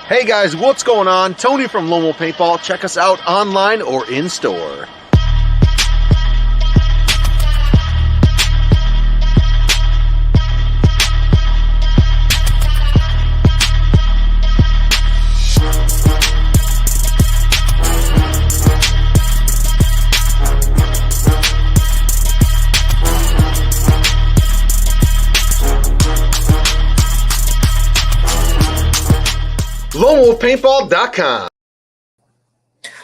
Hey guys, what's going on? Tony from Lone Wolf Paintball. Check us out online or in store. LoneWolfPaintball.com.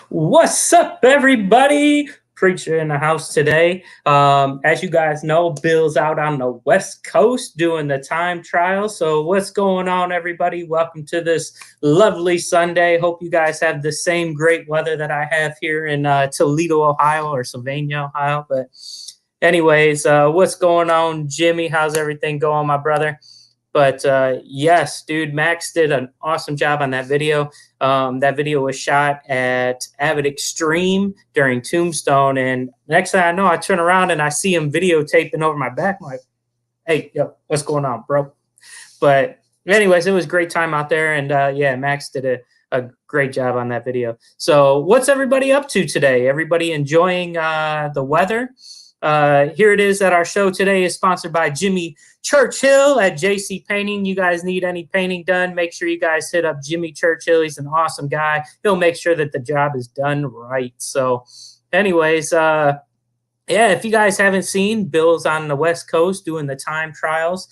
What's up, everybody? Preacher in the house today. As you guys know, Bill's out on the West Coast doing the time trial. So what's going on, everybody? Welcome to this lovely Sunday. Hope you guys have the same great weather that I have here in Toledo, Ohio, or Sylvania, Ohio. But anyways, what's going on, Jimmy? How's everything going, my brother? But yes, dude, Max did an awesome job on that video. That video was shot at Avid Extreme during Tombstone. And next thing I know, I turn around and I see him videotaping over my back. I'm like, hey, yo, what's going on, bro? But anyways, it was a great time out there. And yeah, Max did a great job on that video. So what's everybody up to today? Everybody enjoying the weather? Here it is that our show today is sponsored by Jimmy Churchill at JC Painting. You guys need any painting done, make sure you guys hit up Jimmy Churchill. He's an awesome guy. He'll make sure that the job is done right. So anyways, yeah, if you guys haven't seen, Bill's on the West Coast doing the time trials,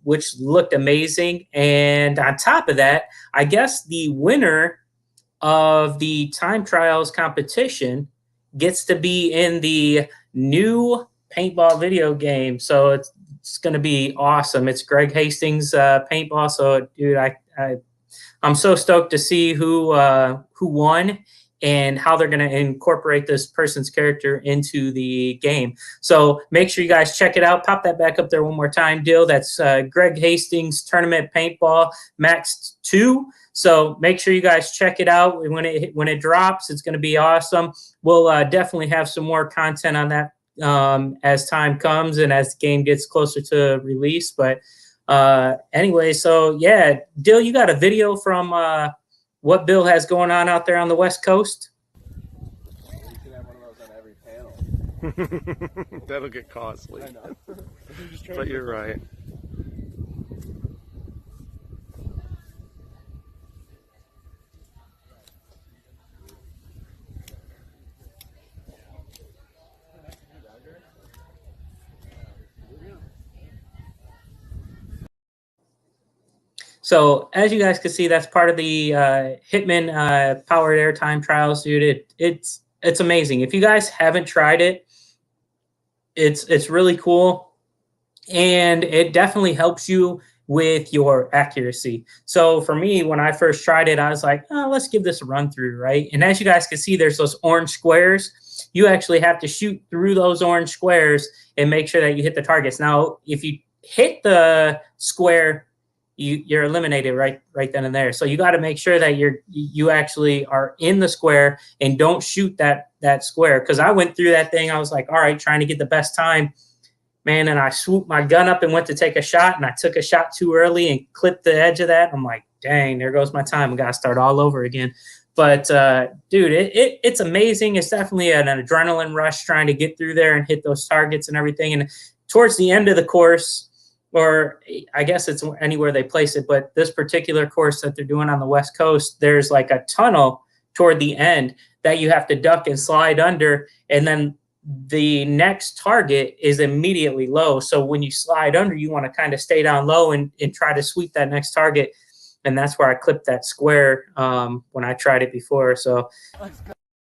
which looked amazing. And on top of that, I guess the winner of the time trials competition gets to be in the new paintball video game. So it's going to be awesome. It's Greg Hastings paintball. So dude, I'm so stoked to see who won and how they're going to incorporate this person's character into the game. So make sure you guys check it out. Pop that back up there one more time, Dill. That's Greg Hastings Tournament Paintball Max 2. So make sure you guys check it out. When it drops, it's going to be awesome. We'll definitely have some more content on that as time comes and as the game gets closer to release. But anyway, so yeah, Dill, you got a video from what Bill has going on out there on the West Coast? You can have one of those on every panel. That'll get costly. I know. But you're right. So as you guys can see, that's part of the Hitman Powered Air Time Trials, dude. It's amazing. If you guys haven't tried it, it's really cool, and it definitely helps you with your accuracy. So for me, when I first tried it, I was like, oh, let's give this a run through, right? And as you guys can see, there's those orange squares. You actually have to shoot through those orange squares and make sure that you hit the targets. Now, if you hit the square, you're eliminated right then and there. So you got to make sure that you actually are in the square and don't shoot that square. Because I went through that thing, I was like, all right, trying to get the best time, man. And I swooped my gun up and went to take a shot, and I took a shot too early and clipped the edge of that. I'm like, dang, there goes my time. I got to start all over again. But dude, it's amazing. It's definitely an adrenaline rush trying to get through there and hit those targets and everything. And towards the end of the course, or I guess it's anywhere they place it, but this particular course that they're doing on the West Coast, there's like a tunnel toward the end that you have to duck and slide under, and then the next target is immediately low. So when you slide under, you want to kind of stay down low and try to sweep that next target. And that's where I clipped that square when I tried it before. So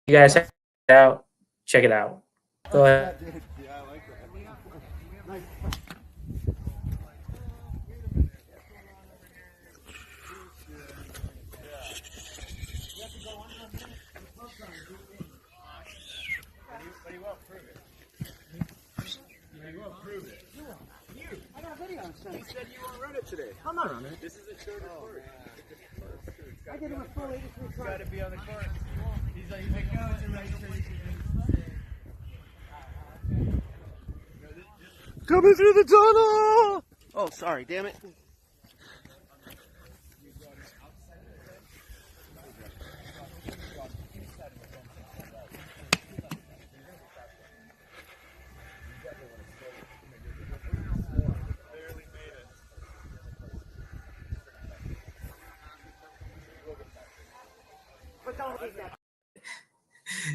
you guys check it out. Check it out. Go ahead. Yeah, I like that. I'm not running it. This is a shorter course. I did him a full 83 It's try. got to be on the course. He's like, no, it's a right turn. Coming through the tunnel! Oh, sorry, damn it.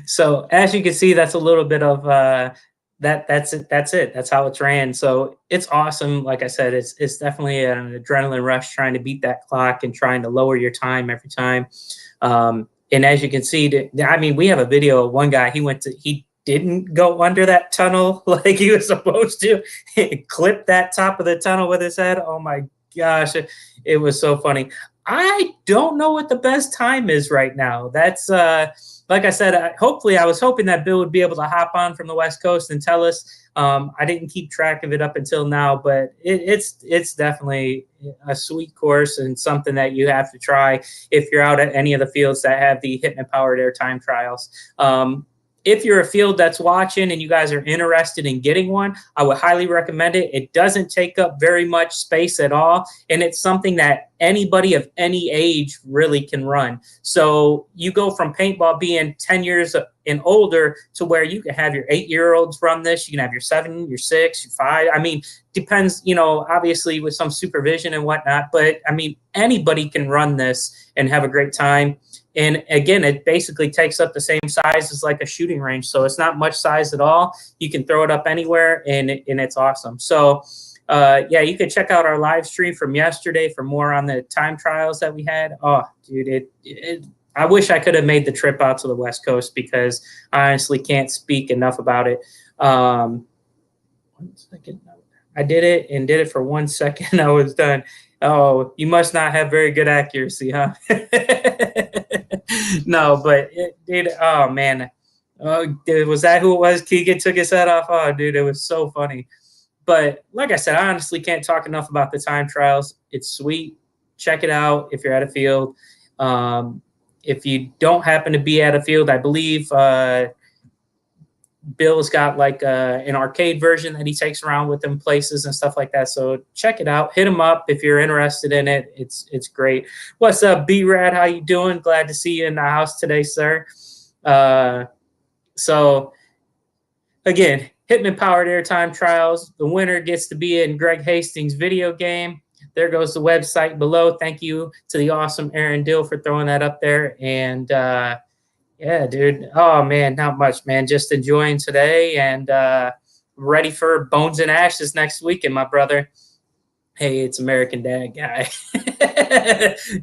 So as you can see, that's a little bit of that's it. That's how it's ran. So it's awesome. Like I said, it's definitely an adrenaline rush trying to beat that clock and trying to lower your time every time. And as you can see, I mean, we have a video of one guy. He didn't go under that tunnel like he was supposed to. He clipped that top of the tunnel with his head. Oh my gosh, it was so funny. I don't know what the best time is right now. That's like I said, hopefully I was hoping that Bill would be able to hop on from the West Coast and tell us. I didn't keep track of it up until now, but it's definitely a sweet course and something that you have to try if you're out at any of the fields that have the Hitman Powered Air time trials. If you're a field that's watching and you guys are interested in getting one, I would highly recommend it. It doesn't take up very much space at all, and it's something that anybody of any age really can run. So you go from paintball being 10 years and older to where you can have your 8-year-olds run this. You can have your 7, your 6, your 5. I mean, depends, you know, obviously with some supervision and whatnot, but I mean, anybody can run this and have a great time. And again, it basically takes up the same size as like a shooting range. So it's not much size at all. You can throw it up anywhere and it's awesome. So yeah, you can check out our live stream from yesterday for more on the time trials that we had. Oh, dude, I wish I could have made the trip out to the West Coast because I honestly can't speak enough about it. 1 second. I did it and did it for 1 second. I was done. Oh, you must not have very good accuracy, huh? No, but dude, oh man. Dude, was that who it was? Keegan took his head off. Oh, dude, it was so funny. But like I said, I honestly can't talk enough about the time trials. It's sweet. Check it out if you're at a field. If you don't happen to be at a field, I believe Bill's got like an arcade version that he takes around with him places and stuff like that. So check it out. Hit him up if you're interested in it. It's great. What's up, B-Rad? How you doing? Glad to see you in the house today, sir. So again, Hitman Powered Airtime Trials. The winner gets to be in Greg Hastings' video game. There goes the website below. Thank you to the awesome Aaron Dill for throwing that up there. And yeah, dude. Oh, man, not much, man. Just enjoying today and ready for Bones and Ashes next weekend, my brother. Hey, it's American Dad guy.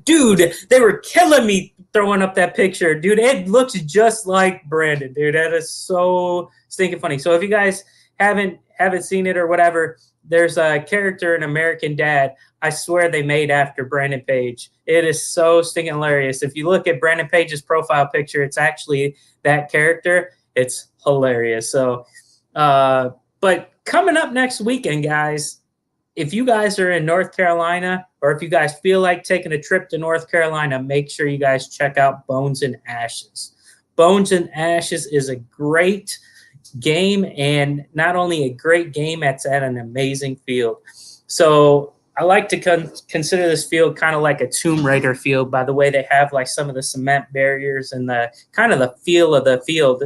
Dude, they were killing me throwing up that picture. Dude, it looks just like Brandon, dude. That is so stinking funny. So if you guys haven't seen it or whatever, there's a character in American Dad I swear they made after Brandon Page. It is so stinking hilarious. If you look at Brandon Page's profile picture, it's actually that character. It's hilarious. So, but coming up next weekend, guys, if you guys are in North Carolina or if you guys feel like taking a trip to North Carolina, make sure you guys check out Bones and Ashes. Bones and Ashes is a great game, and not only a great game, it's at an amazing field. So I like to consider this field kind of like a Tomb Raider field by the way they have like some of the cement barriers and the kind of the feel of the field.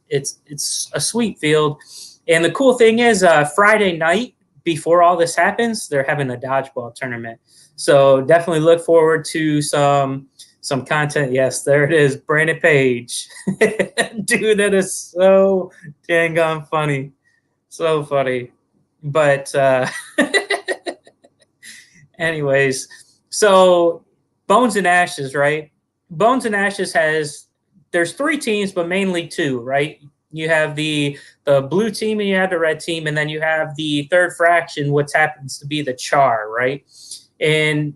It's a sweet field. And the cool thing is Friday night before all this happens, they're having a dodgeball tournament. So definitely look forward to some content. Yes, there it is, Brandon Page. Dude, that is so dang on funny. So funny. But anyways, so Bones and Ashes, right? Bones and Ashes there's 3 teams, but mainly 2, right? You have the blue team and you have the red team, and then you have the third fraction, what happens to be the Char, right? And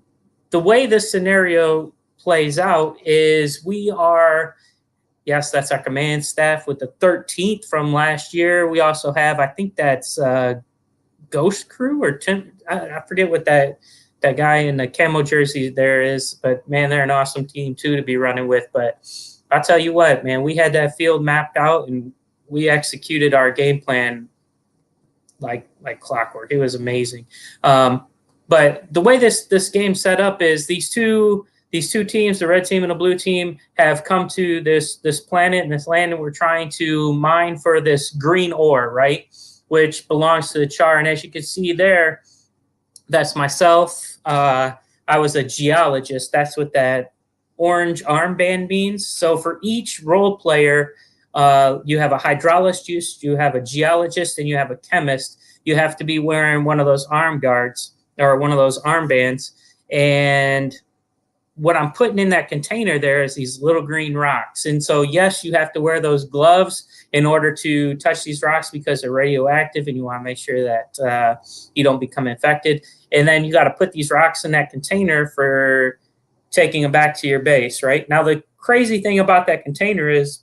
the way this scenario plays out is we are, yes, that's our command staff with the 13th from last year. We also have, I think that's Ghost Crew or I forget what that that guy in the camo jersey there is. But, man, they're an awesome team, too, to be running with. But I'll tell you what, man, we had that field mapped out, and we executed our game plan like clockwork. It was amazing. But the way this game set up is these two teams, the red team and the blue team, have come to this planet and this land, and we're trying to mine for this green ore, right, which belongs to the Char. And as you can see there, that's myself. I was a geologist. That's what that orange armband means. So for each role player, you have a hydrologist, you have a geologist, and you have a chemist. You have to be wearing one of those arm guards or one of those armbands. And what I'm putting in that container there is these little green rocks. And so, yes, you have to wear those gloves in order to touch these rocks because they're radioactive, and you want to make sure that you don't become infected. And then you got to put these rocks in that container for taking them back to your base, right? Now, the crazy thing about that container is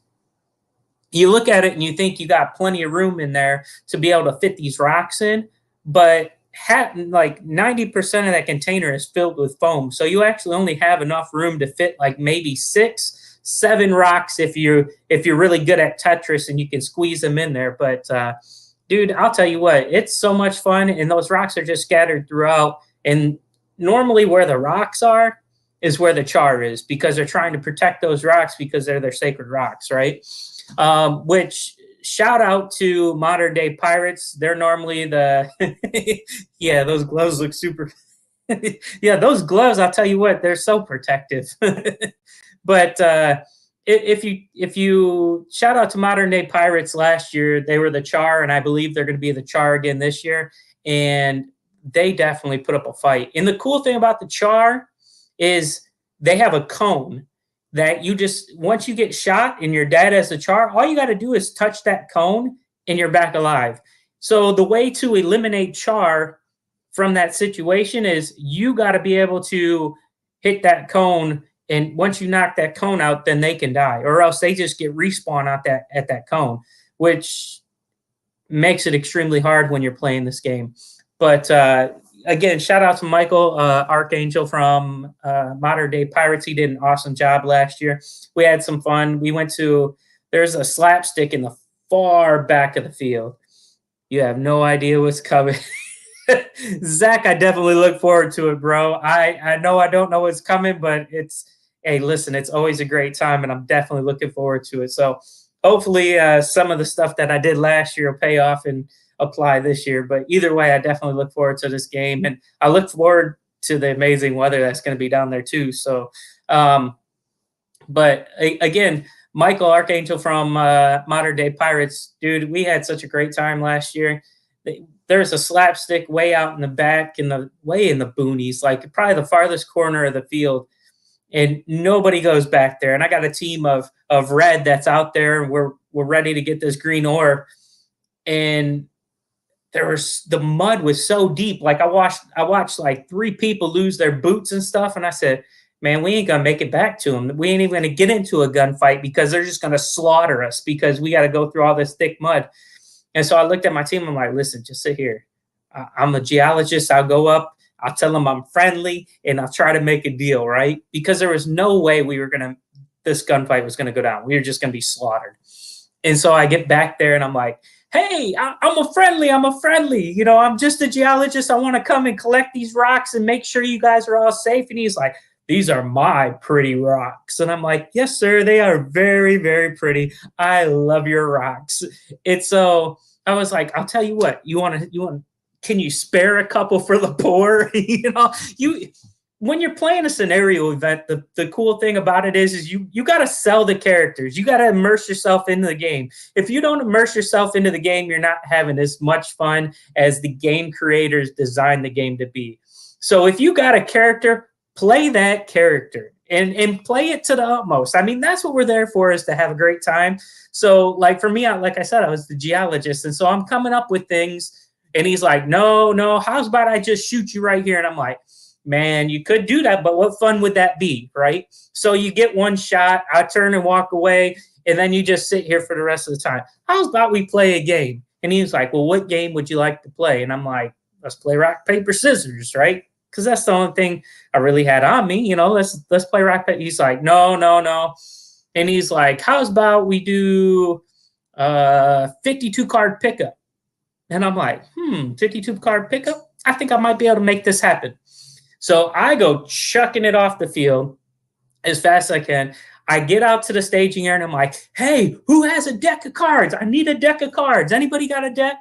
you look at it and you think you got plenty of room in there to be able to fit these rocks in, but like 90% of that container is filled with foam. So you actually only have enough room to fit like maybe 6, 7 rocks if you're really good at Tetris and you can squeeze them in there. But dude, I'll tell you what, it's so much fun, and those rocks are just scattered throughout. And normally where the rocks are is where the Char is, because they're trying to protect those rocks because they're their sacred rocks, right? Which shout out to Modern Day Pirates. They're normally the yeah, those gloves look super yeah, those gloves, I'll tell you what, they're so protective. But if you shout out to Modern Day Pirates, last year they were the Char, and I believe they're going to be the Char again this year, and they definitely put up a fight. And the cool thing about the Char is they have a cone that you just, once you get shot and you're dead as a Char, all you got to do is touch that cone and you're back alive. So the way to eliminate Char from that situation is you got to be able to hit that cone, and once you knock that cone out, then they can die, or else they just get respawn at that cone, which makes it extremely hard when you're playing this game. But again, shout out to Michael Archangel from Modern Day Pirates. He did an awesome job last year. We had some fun. We went to, there's a slapstick in the far back of the field. You have no idea what's coming. Zach, I definitely look forward to it, bro. I know I don't know what's coming, but hey, listen, it's always a great time, and I'm definitely looking forward to it. So hopefully some of the stuff that I did last year will pay off and apply this year. But either way, I definitely look forward to this game, and I look forward to the amazing weather that's going to be down there too. So, but again, Michael Archangel from Modern Day Pirates, dude, we had such a great time last year. There's a slapstick way out in the back, way in the boonies, like probably the farthest corner of the field, and nobody goes back there. And I got a team of red that's out there, and we're ready to get this green ore. And the mud was so deep. Like I watched like 3 people lose their boots and stuff, and I said, man, we ain't gonna make it back to them. We ain't even gonna get into a gunfight because they're just gonna slaughter us because we got to go through all this thick mud. And so I looked at my team. I'm like, listen, just sit here. I'm a geologist. I'll go up. I'll tell them I'm friendly, and I'll try to make a deal, right? Because there was no way this gunfight was gonna go down. We were just gonna be slaughtered. And so I get back there, and I'm like, hey, I'm a friendly. You know, I'm just a geologist. I want to come and collect these rocks and make sure you guys are all safe. And he's like, these are my pretty rocks. And I'm like, yes, sir, they are very, very pretty. I love your rocks. And so I was like, I'll tell you what, can you spare a couple for the poor? You know, when you're playing a scenario event, the cool thing about it is you got to sell the characters. You got to immerse yourself into the game. If you don't immerse yourself into the game, you're not having as much fun as the game creators designed the game to be. So if you got a character, play that character and play it to the utmost. I mean, that's what we're there for, is to have a great time. So like for me, like I said, I was the geologist. And so I'm coming up with things, and he's like, no, how's about I just shoot you right here? And I'm like, man, you could do that, but what fun would that be, right? So you get one shot, I turn and walk away, and then you just sit here for the rest of the time. How's about we play a game? And he was like, well, what game would you like to play? And I'm like, let's play rock, paper, scissors, right? because that's the only thing I really had on me. You know, let's play rock paper. He's like, no, no, no, and he's like, how's about we do 52 card pickup? And I'm like, 52 card pickup? I think I might be able to make this happen. So I go chucking it off the field as fast as I can. I get out to the staging area and I'm like, hey, who has a deck of cards? I need a deck of cards. Anybody got a deck?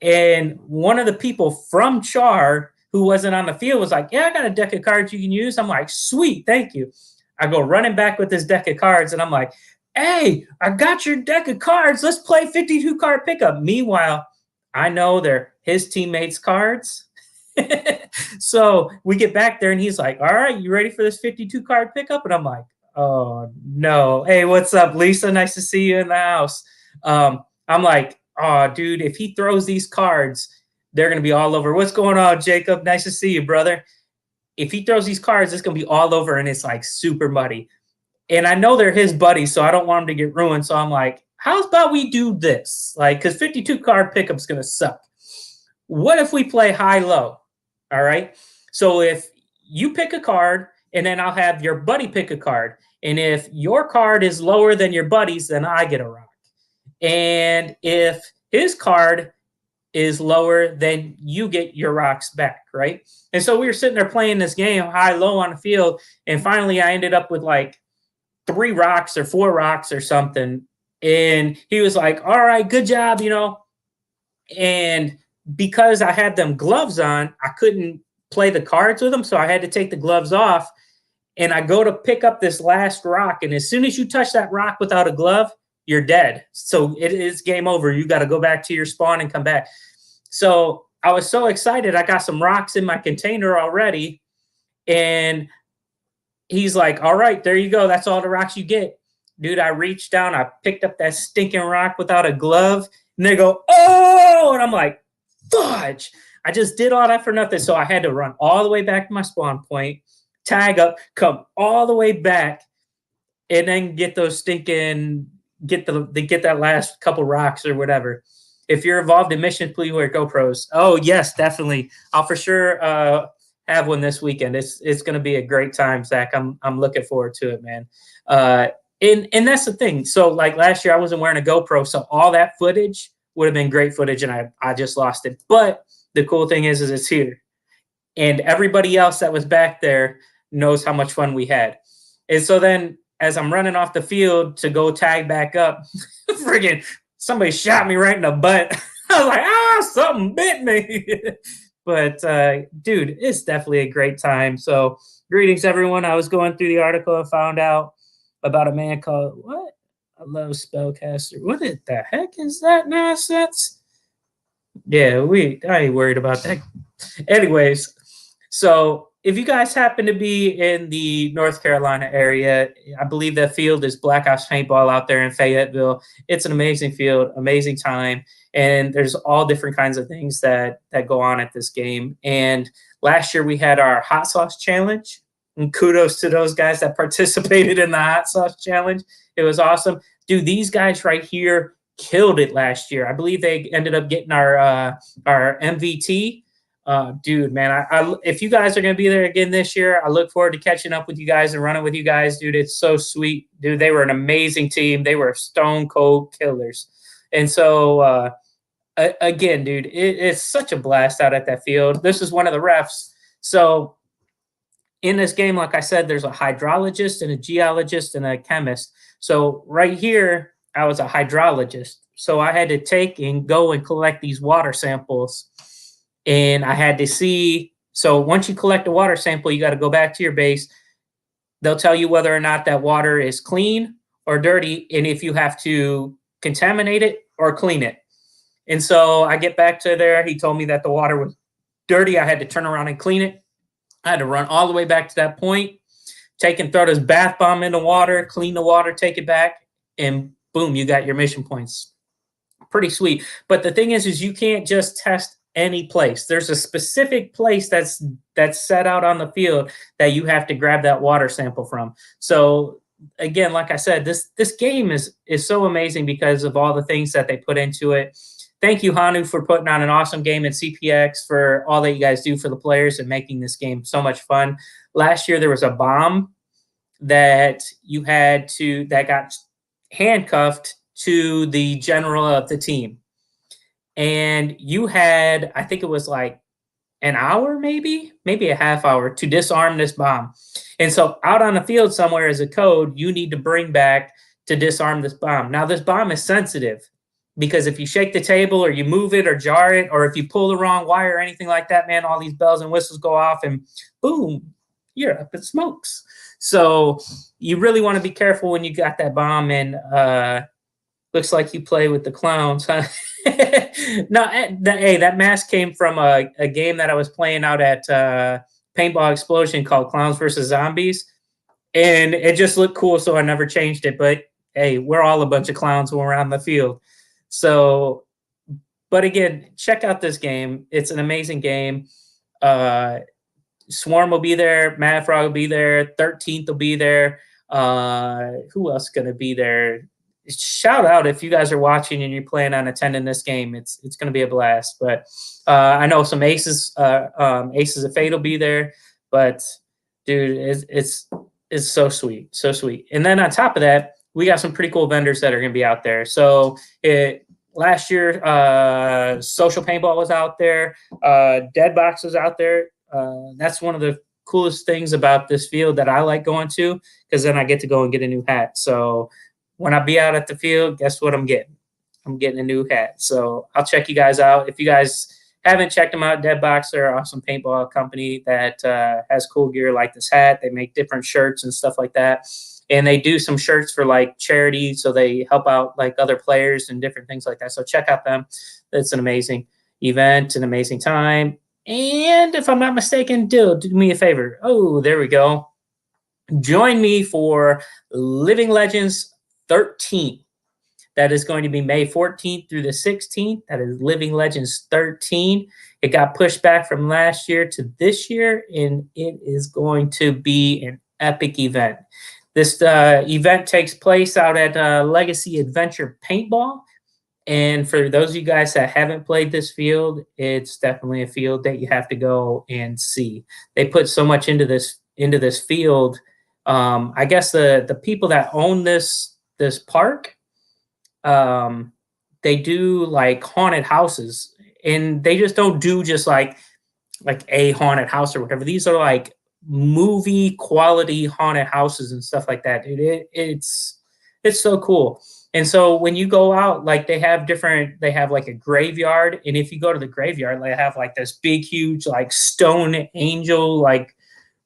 And one of the people from Char who wasn't on the field was like, yeah, I got a deck of cards you can use. I'm like, sweet, thank you. I go running back with this deck of cards and I'm like, hey, I got your deck of cards. Let's play 52 card pickup. Meanwhile, I know they're his teammates' cards. So we get back there and he's like, all right, you ready for this 52 card pickup? And I'm like, oh, no. Hey, what's up, Lisa? Nice to see you in the house. I'm like, oh, dude, if he throws these cards, they're going to be all over. What's going on, Jacob? Nice to see you, brother. If he throws these cards, it's going to be all over, and it's like super muddy. And I know they're his buddies, so I don't want him to get ruined. So I'm like, how about we do this? Like, because 52 card pickup's going to suck. What if we play high-low? All right. So if you pick a card, and then I'll have your buddy pick a card. And if your card is lower than your buddy's, then I get a rock. And if his card is lower, then you get your rocks back, right? And so we were sitting there playing this game high-low on the field, and finally I ended up with like 3 rocks or 4 rocks or something. And he was like, all right, good job, you know. And because I had them gloves on, I couldn't play the cards with them, so I had to take the gloves off. And I go to pick up this last rock, and as soon as you touch that rock without a glove, you're dead. So it is game over. You got to go back to your spawn and come back. So I was so excited. I got some rocks in my container already. And he's like, all right, there you go. That's all the rocks you get. Dude, I reached down. I picked up that stinking rock without a glove. And they go, oh! And I'm like, fudge. I just did all that for nothing. So I had to run all the way back to my spawn point, tag up, come all the way back, and then get those stinking... Get that last couple rocks or whatever. If you're involved in missions, please wear GoPros. Oh yes, definitely. I'll for sure have one this weekend. It's going to be a great time, Zach. I'm looking forward to it, man. And that's the thing. So like last year, I wasn't wearing a GoPro, so all that footage would have been great footage, and I just lost it. But the cool thing is it's here, and everybody else that was back there knows how much fun we had. And so then, as I'm running off the field to go tag back up, friggin' somebody shot me right in the butt. I was like, something bit me. But, dude, it's definitely a great time. So greetings, everyone. I was going through the article and found out about a man called, what? I love Spellcaster. What the heck is that nonsense? Yeah, I ain't worried about that. Anyways, so if you guys happen to be in the North Carolina area, I believe that field is Black Ops Paintball out there in Fayetteville. It's an amazing field, amazing time, and there's all different kinds of things that go on at this game. And last year we had our Hot Sauce Challenge, and kudos to those guys that participated in the Hot Sauce Challenge. It was awesome. Dude, these guys right here killed it last year. I believe they ended up getting our MVT. Dude, man, I if you guys are going to be there again this year, I look forward to catching up with you guys and running with you guys, dude. It's so sweet, dude. They were an amazing team. They were stone cold killers. And so, again, dude, it's such a blast out at that field. This is one of the refs. So in this game, like I said, there's a hydrologist and a geologist and a chemist. So right here, I was a hydrologist. So I had to take and go and collect these water samples. And I had to see, so once you collect a water sample, you got to go back to your base. They'll tell you whether or not that water is clean or dirty, and if you have to contaminate it or clean it. And so I get back to there. He told me that the water was dirty. I had to turn around and clean it. I had to run all the way back to that point, take and throw this bath bomb in the water, clean the water, take it back, and boom, you got your mission points. Pretty sweet. But the thing is you can't just test any place. There's a specific place that's set out on the field that you have to grab that water sample from. So again, like I said, this game is so amazing because of all the things that they put into it. thank you, Hanu, for putting on an awesome game at CPX, for all that you guys do for the players and making this game so much fun. Last year, there was a bomb that that got handcuffed to the general of the team. And you had, I think it was like an hour, maybe a half hour to disarm this bomb. And so out on the field somewhere is a code you need to bring back to disarm this bomb. Now, this bomb is sensitive because if you shake the table or you move it or jar it, or if you pull the wrong wire or anything like that, man, all these bells and whistles go off and boom, you're up in smokes. So you really want to be careful when you got that bomb. And looks like you play with the clowns, huh? No, hey, that mask came from a game that I was playing out at Paintball Explosion called Clowns versus Zombies. And it just looked cool, so I never changed it. But, hey, we're all a bunch of clowns when we're on the field. So, but again, check out this game. It's an amazing game. Swarm will be there. Mad Frog will be there. 13th will be there. Who else is going to be there? Shout out if you guys are watching and you're planning on attending this game. It's going to be a blast. But I know some Aces of Fate will be there. But, dude, it's so sweet. So sweet. And then on top of that, we got some pretty cool vendors that are going to be out there. So last year, Social Paintball was out there. Deadbox was out there. That's one of the coolest things about this field that I like going to, because then I get to go and get a new hat. So when I be out at the field, guess what I'm getting? I'm getting a new hat. So I'll check you guys out. If you guys haven't checked them out, Deadbox, they're an awesome paintball company that has cool gear like this hat. They make different shirts and stuff like that. And they do some shirts for like charity. So they help out like other players and different things like that. So check out them. It's an amazing event, an amazing time. And if I'm not mistaken, do me a favor. Oh, there we go. Join me for Living Legends 13. That is going to be May 14th through the 16th. That is Living Legends 13. It got pushed back from last year to this year, and it is going to be an epic event. This event takes place out at Legacy Adventure Paintball. And for those of you guys that haven't played this field, it's definitely a field that you have to go and see. They put so much into this field. I guess the people that own this park, they do like haunted houses, and they just don't do just like a haunted house or whatever. These are like movie quality haunted houses and stuff like that. It's so cool. And so when you go out, like they have like a graveyard. And if you go to the graveyard, they have like this big, huge, like stone angel, like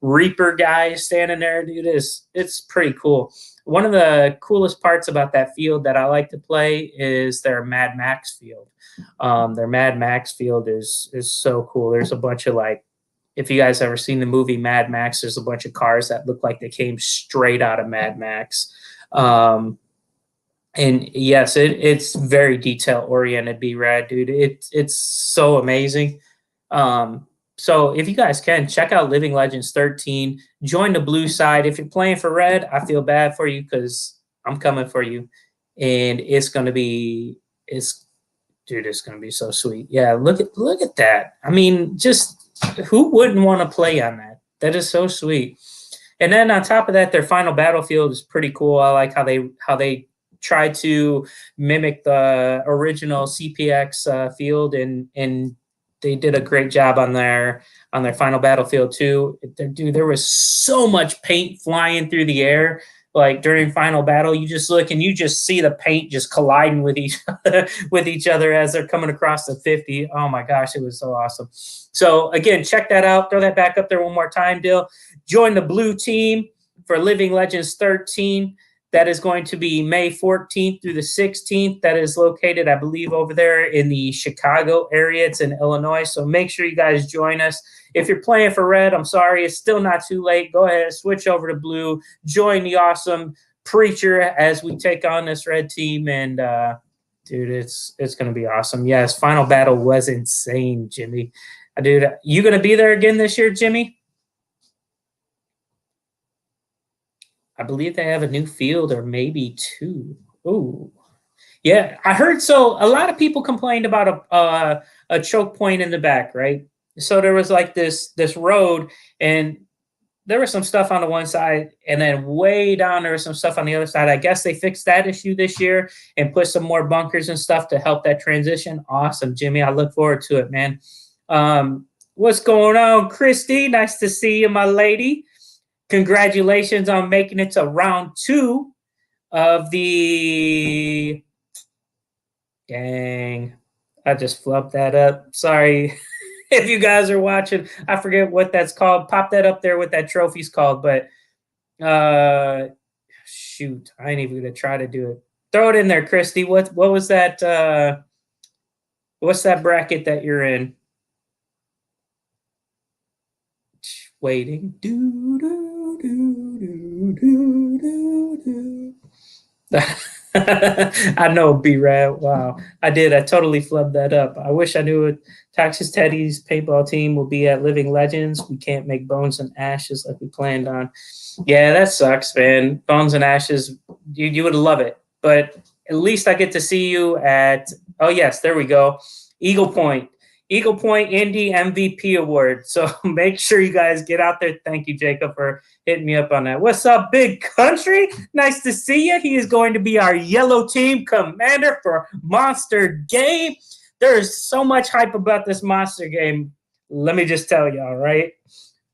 Reaper guy standing there. Dude, it's pretty cool. One of the coolest parts about that field that I like to play is their Mad Max field. Their Mad Max field is so cool. There's a bunch of like, if you guys ever seen the movie Mad Max, there's a bunch of cars that look like they came straight out of Mad Max. And yes, it's very detail oriented, B-Rad, dude. It's so amazing. So if you guys can, check out Living Legends 13. Join the blue side. If you're playing for red, I feel bad for you because I'm coming for you. And it's going to be so sweet. Yeah, look at that. I mean, just who wouldn't want to play on that? That is so sweet. And then on top of that, their final battlefield is pretty cool. I like how they try to mimic the original CPX field, and they did a great job on their final battlefield too. Dude, there was so much paint flying through the air. Like during final battle, you just look and you just see the paint just colliding with each other as they're coming across the 50. Oh my gosh, it was so awesome. So again, check that out. Throw that back up there one more time, Dill. Join the blue team for Living Legends 13. That is going to be May 14th through the 16th. That is located, I believe, over there in the Chicago area. It's in Illinois. So make sure you guys join us. If you're playing for red, I'm sorry, it's still not too late. Go ahead, switch over to blue. Join the awesome Preacher as we take on this red team. And, dude, it's going to be awesome. Yes, final battle was insane, Jimmy. Dude, you going to be there again this year, Jimmy? I believe they have a new field or maybe two. Ooh. Yeah, I heard. So a lot of people complained about a choke point in the back, right? So there was like this road, and there was some stuff on the one side, and then way down there was some stuff on the other side. I guess they fixed that issue this year and put some more bunkers and stuff to help that transition. Awesome, Jimmy. I look forward to it, man. What's going on, Christy? Nice to see you, my lady. Congratulations on making it to round 2 of the. Dang, I just flubbed that up. Sorry. If you guys are watching, I forget what that's called. Pop that up there, what that trophy's called. But shoot, I ain't even gonna try to do it. Throw it in there, Christy. What was that? What's that bracket that you're in? Waiting. Do do do do do do do. I know, B-Rad. Wow. I did. I totally flubbed that up. I wish I knew it. Texas Teddy's paintball team will be at Living Legends. We can't make Bones and Ashes like we planned on. Yeah, that sucks, man. Bones and Ashes, you would love it. But at least I get to see you at, oh, yes, there we go. Eagle Point Indy MVP Award. So make sure you guys get out there. Thank you, Jacob, for hitting me up on that. What's up, Big Country? Nice to see you. He is going to be our yellow team commander for Monster Game. There is so much hype about this Monster Game. Let me just tell y'all, right?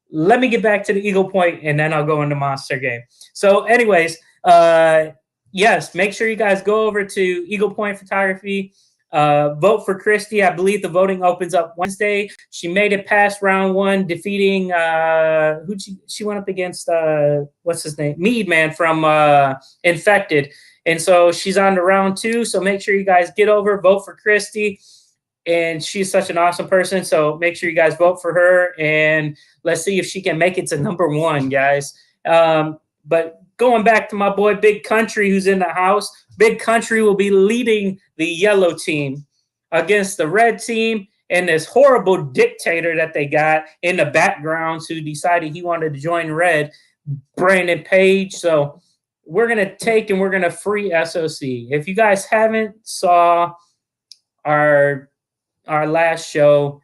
Let me get back to the Eagle Point, and then I'll go into Monster Game. So anyways, yes, make sure you guys go over to Eagle Point Photography. Vote for Christy. I believe the voting opens up Wednesday. She made it past round 1, defeating who she went up against. What's his name? Mead Man from Infected. And so she's on to round 2. So make sure you guys get over, vote for Christy. And she's such an awesome person. So make sure you guys vote for her. And let's see if she can make it to number 1, guys. But going back to my boy Big Country, who's in the house. Big Country will be leading the yellow team against the red team and this horrible dictator that they got in the backgrounds who decided he wanted to join red, Brandon Page. So we're going to take and we're going to free SOC. If you guys haven't saw our last show,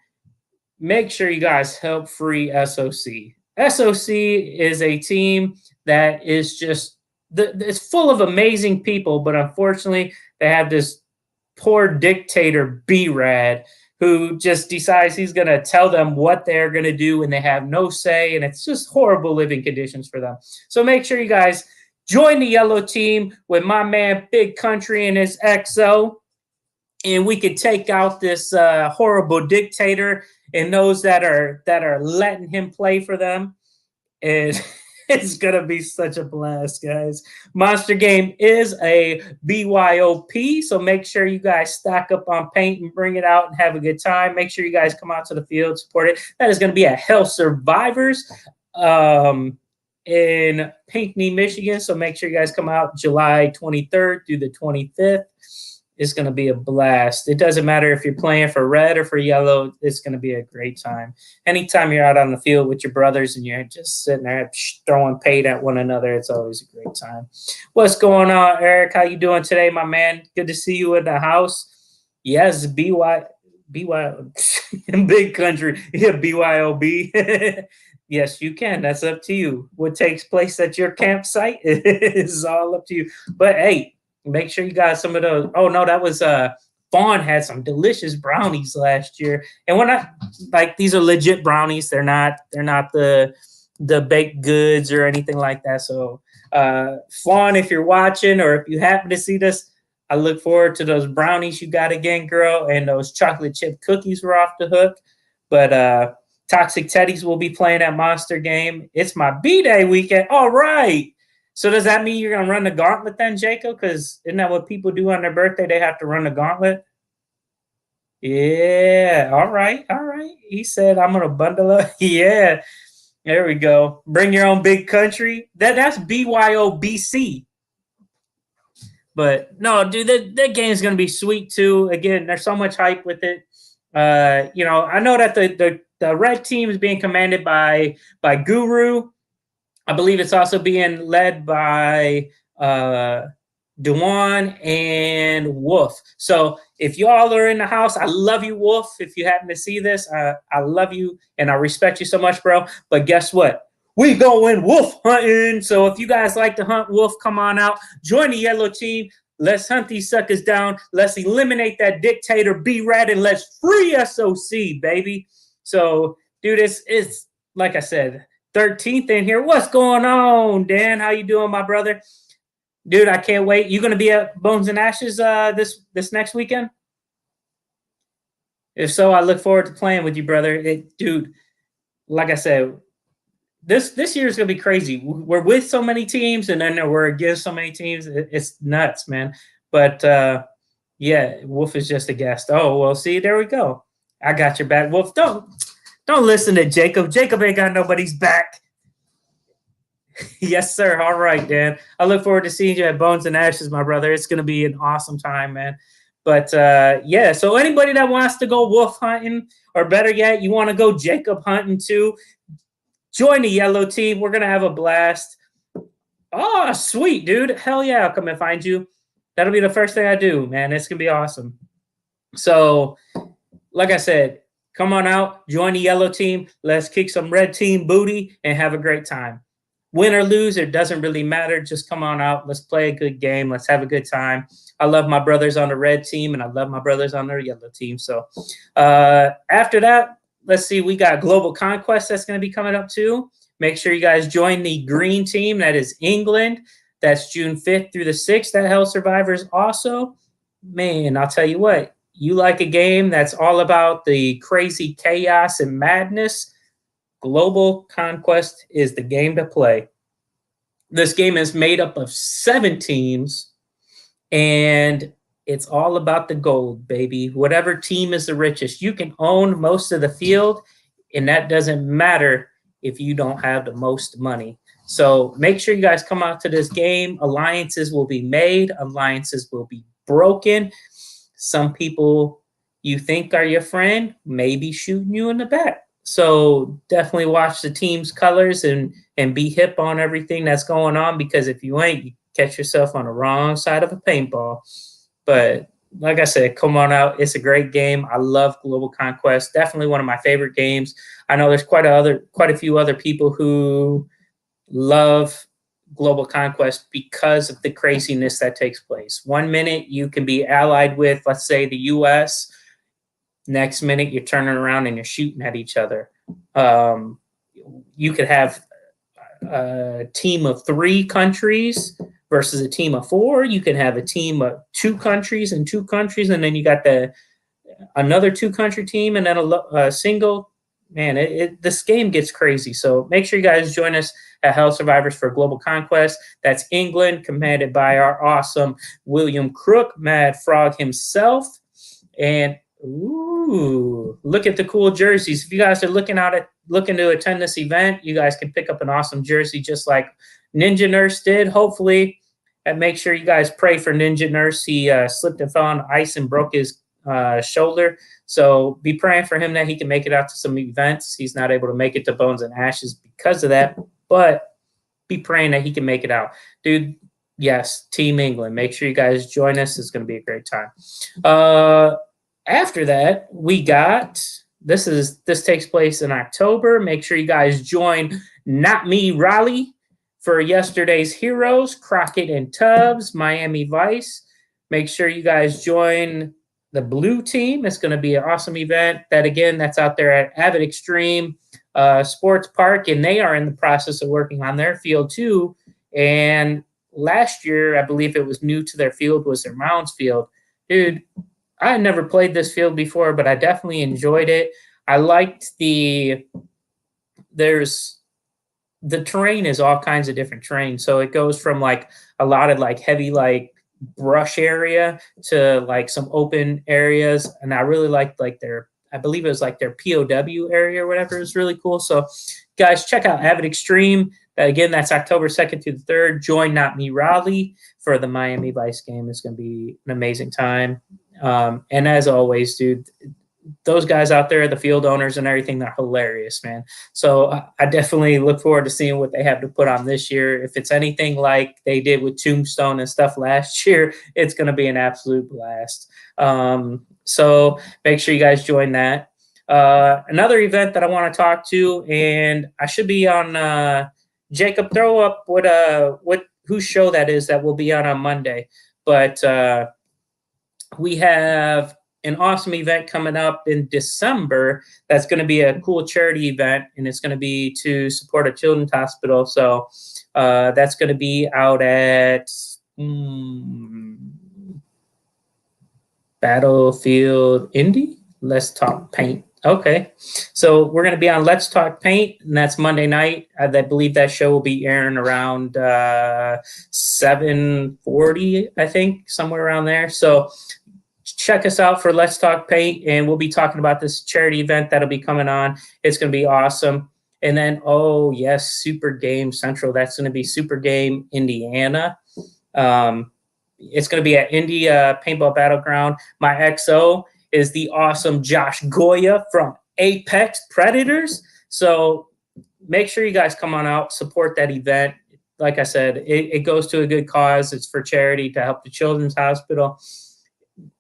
make sure you guys help free SOC. SOC is a team that is just it's full of amazing people, but unfortunately, they have this poor dictator, B-Rad, who just decides he's going to tell them what they're going to do and they have no say, and it's just horrible living conditions for them. So make sure you guys join the yellow team with my man Big Country and his XO, and we could take out this horrible dictator and those that are letting him play for them. And it's going to be such a blast, guys. Monster Game is a BYOP, so make sure you guys stack up on paint and bring it out and have a good time. Make sure you guys come out to the field, support it. That is going to be at Hell Survivors in Pinckney, Michigan, so make sure you guys come out July 23rd through the 25th. It's going to be a blast. It doesn't matter if you're playing for red or for yellow. It's going to be a great time. Anytime you're out on the field with your brothers and you're just sitting there throwing paint at one another, it's always a great time. What's going on, Eric? How you doing today, my man? Good to see you in the house. Yes, Big Country. Yeah, BYOB. Yes, you can. That's up to you. What takes place at your campsite is all up to you. But, hey, make sure you got some of those. Oh, no, that was Fawn had some delicious brownies last year. And we're not like these are legit brownies. They're not the baked goods or anything like that. So Fawn, if you're watching or if you happen to see this, I look forward to those brownies you got again, girl. And those chocolate chip cookies were off the hook. But Toxic Teddies will be playing at Monster Game. It's my B-Day weekend. All right. So does that mean you're going to run the gauntlet then, Jacob? Because isn't that what people do on their birthday? They have to run the gauntlet? Yeah. All right. All right. He said, I'm going to bundle up. Yeah. There we go. Bring your own Big Country. That's BYOBC. But, no, dude, that game is going to be sweet, too. Again, there's so much hype with it. I know that the red team is being commanded by Guru. I believe it's also being led by Dewan, and Wolf. So if y'all are in the house, I love you, Wolf. If you happen to see this, I love you and I respect you so much, bro. But guess what? We going wolf hunting. So if you guys like to hunt wolf, come on out. Join the yellow team. Let's hunt these suckers down. Let's eliminate that dictator B-Rat and let's free SOC, baby. So, dude, it's like I said, 13th in here. What's going on, Dan? How you doing, my brother? Dude, I can't wait. You going to be at Bones and Ashes this next weekend? If so, I look forward to playing with you, brother. Dude, like I said, this year is going to be crazy. We're with so many teams, and then we're against so many teams. It's nuts, man. But, yeah, Wolf is just a guest. Oh, well, see, there we go. I got your back, Wolf. Don't listen to Jacob. Jacob ain't got nobody's back. Yes, sir. All right, Dan. I look forward to seeing you at Bones and Ashes, my brother. It's going to be an awesome time, man. But, yeah, so anybody that wants to go wolf hunting, or better yet, you want to go Jacob hunting too, join the yellow team. We're going to have a blast. Oh, sweet, dude. Hell yeah, I'll come and find you. That'll be the first thing I do, man. It's going to be awesome. So, like I said, come on out, join the yellow team. Let's kick some red team booty and have a great time. Win or lose, it doesn't really matter. Just come on out. Let's play a good game. Let's have a good time. I love my brothers on the red team, and I love my brothers on the yellow team. So after that, let's see. We got Global Conquest that's going to be coming up too. Make sure you guys join the green team. That is England. That's June 5th through the 6th at Hell Survivors also. Man, I'll tell you what. You like a game that's all about the crazy chaos and madness, Global Conquest is the game to play. This game is made up of 7 teams, and it's all about the gold, baby. Whatever team is the richest, you can own most of the field, and that doesn't matter if you don't have the most money. So make sure you guys come out to this game. Alliances will be made. Alliances will be broken. Some people you think are your friend may be shooting you in the back. So definitely watch the team's colors and be hip on everything that's going on, because if you ain't, you catch yourself on the wrong side of a paintball. But like I said, come on out. It's a great game. I love Global Conquest. Definitely one of my favorite games. I know there's quite a few other people who love Global Conquest because of the craziness that takes place. 1 minute you can be allied with, let's say, the U.S., next minute, you're turning around and you're shooting at each other. You could have a team of 3 countries versus a team of 4. You can have a team of 2 countries and 2 countries, and then you got another 2-country team, and then a single. Man, this game gets crazy. So make sure you guys join us at Hell Survivors for Global Conquest. That's England, commanded by our awesome William Crook, Mad Frog himself, and ooh, look at the cool jerseys. If you guys are looking to attend this event, you guys can pick up an awesome jersey just like Ninja Nurse did, hopefully. And make sure you guys pray for Ninja Nurse. He slipped and fell on ice and broke his shoulder. So be praying for him that he can make it out to some events. He's not able to make it to Bones and Ashes because of that, but be praying that he can make it out. Dude, yes, Team England. Make sure you guys join us. It's going to be a great time. After that, we got this takes place in October. Make sure you guys join Not Me Raleigh for yesterday's heroes, Crockett and Tubbs, Miami Vice. Make sure you guys join the blue team. It's going to be an awesome event. That's out there at Avid Extreme Sports Park, and they are in the process of working on their field too. And last year, I believe it was new to their field, was their Mounds field. Dude, I had never played this field before, but I definitely enjoyed it. I liked the terrain is all kinds of different terrain. So it goes from like a lot of like heavy like brush area to like some open areas. And I really liked like I believe it was like their POW area or whatever. It was really cool. So guys, check out Avid Extreme. Again, that's October 2nd through the 3rd. Join Not Me Raleigh for the Miami Vice game. It's going to be an amazing time. And as always, dude, those guys out there, the field owners and everything, they're hilarious, man. So I definitely look forward to seeing what they have to put on this year. If it's anything like they did with Tombstone and stuff last year, it's going to be an absolute blast. So make sure you guys join that. Another event that I want to talk to, and I should be on Jacob, throw up whose show that is that will be on Monday. But we have an awesome event coming up in December that's going to be a cool charity event, and it's going to be to support a children's hospital. So that's going to be out at Battlefield Indy. Let's Talk Paint. Okay, so we're going to be on Let's Talk Paint, and that's Monday night. I believe that show will be airing around 7:40, I think, somewhere around there. So check us out for Let's Talk Paint, and we'll be talking about this charity event that'll be coming on. It's going to be awesome. And then, oh, yes, Super Game Central. That's going to be Super Game Indiana. It's going to be at Indy Paintball Battleground. My XO is the awesome Josh Goya from Apex Predators. So make sure you guys come on out, support that event. Like I said, it goes to a good cause. It's for charity to help the Children's Hospital.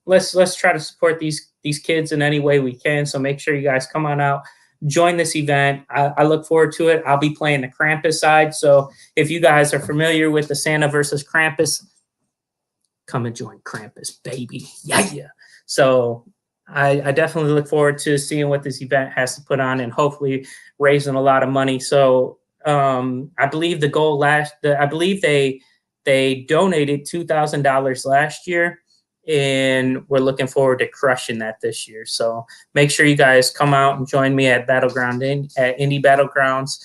Let's try to support these kids in any way we can. So make sure you guys come on out, join this event. I look forward to it. I'll be playing the Krampus side. So if you guys are familiar with the Santa versus Krampus, come and join Krampus, baby. Yeah. So I definitely look forward to seeing what this event has to put on and hopefully raising a lot of money. So I believe the goal I believe they donated $2,000 last year, and we're looking forward to crushing that this year. So make sure you guys come out and join me at Indy Battlegrounds.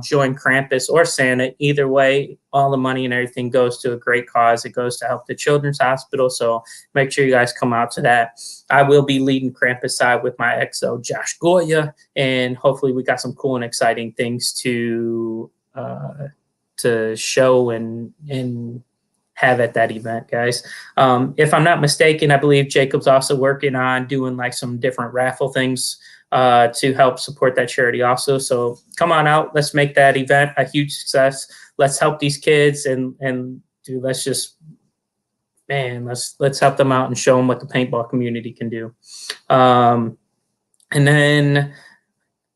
Join Krampus or Santa. Either way, all the money and everything goes to a great cause. It goes to help the Children's Hospital. So make sure you guys come out to that. I will be leading Krampus side with my XO Josh Goya, and hopefully we got some cool and exciting things to show and have at that event, guys. If I'm not mistaken, I believe Jacob's also working on doing like some different raffle things to help support that charity also. So come on out. Let's make that event a huge success. Let's help these kids and dude, let's help them out and show them what the paintball community can do. And then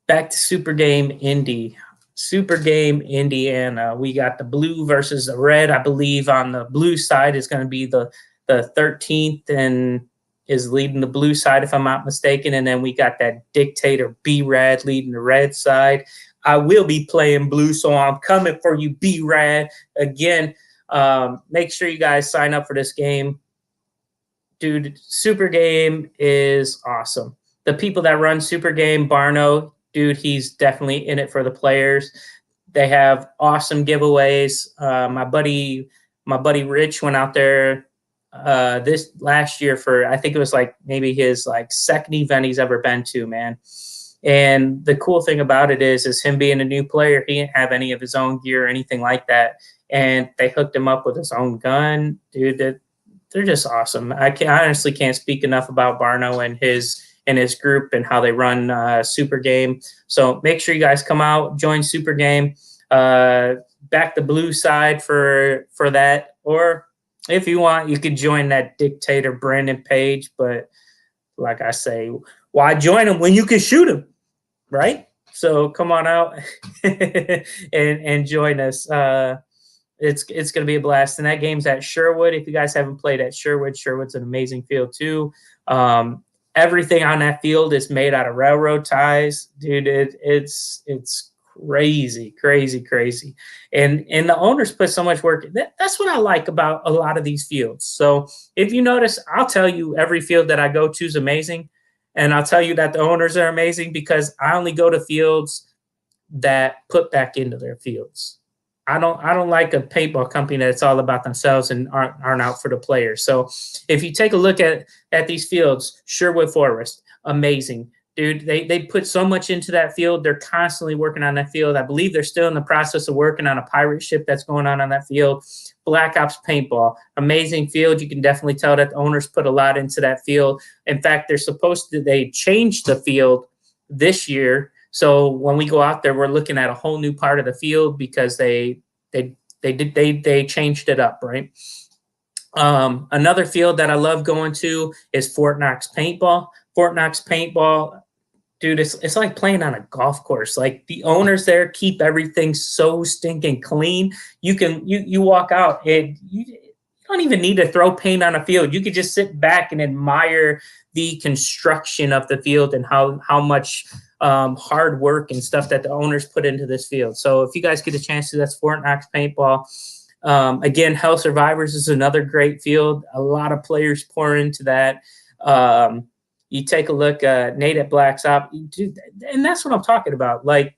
back to Super Game Indy. Super Game Indiana. We got the blue versus the red. I believe on the blue side is going to be the 13th and is leading the blue side, if I'm not mistaken. And then we got that Dictator B-Rad leading the red side. I will be playing blue, so I'm coming for you, B-Rad. Again, make sure you guys sign up for this game. Dude, Super Game is awesome. The people that run Super Game, Barno, dude, he's definitely in it for the players. They have awesome giveaways. My buddy Rich went out there this last year for, I think it was like maybe his like second event he's ever been to, man. And the cool thing about it is him being a new player, he didn't have any of his own gear or anything like that. And they hooked him up with his own gun. Dude, they're just awesome. I honestly can't speak enough about Barno and his group and how they run Super Game. So make sure you guys come out, join Super Game, back the blue side for that. Or if you want, you could join that Dictator Brandon page. But like I say, why join him when you can shoot him, right? So come on out and join us. It's going to be a blast. And that game's at Sherwood. If you guys haven't played at Sherwood, Sherwood's an amazing field too. Everything on that field is made out of railroad ties, dude. It's crazy. And the owners put so much work. That's what I like about a lot of these fields. So if you notice, I'll tell you every field that I go to is amazing. And I'll tell you that the owners are amazing because I only go to fields that put back into their fields. I don't like a paintball company that's all about themselves and aren't out for the players. So if you take a look at these fields, Sherwood Forest, amazing. dude, they put so much into that field. They're constantly working on that field. I believe they're still in the process of working on a pirate ship that's going on that field. Black Ops Paintball, amazing field. You can definitely tell that the owners put a lot into that field. In fact, they changed the field this year. So when we go out there, we're looking at a whole new part of the field because they changed it up, right? Another field that I love going to is Fort Knox Paintball. Fort Knox Paintball, dude, it's like playing on a golf course. Like the owners there keep everything so stinking clean. You walk out and you don't even need to throw paint on a field. You could just sit back and admire the construction of the field and how much hard work and stuff that the owners put into this field. So if you guys get a chance to, that's Fort Knox Paintball. Again, Hell Survivors is another great field. A lot of players pour into that. You take a look at Nate at Black Ops, dude, and that's what I'm talking about. Like,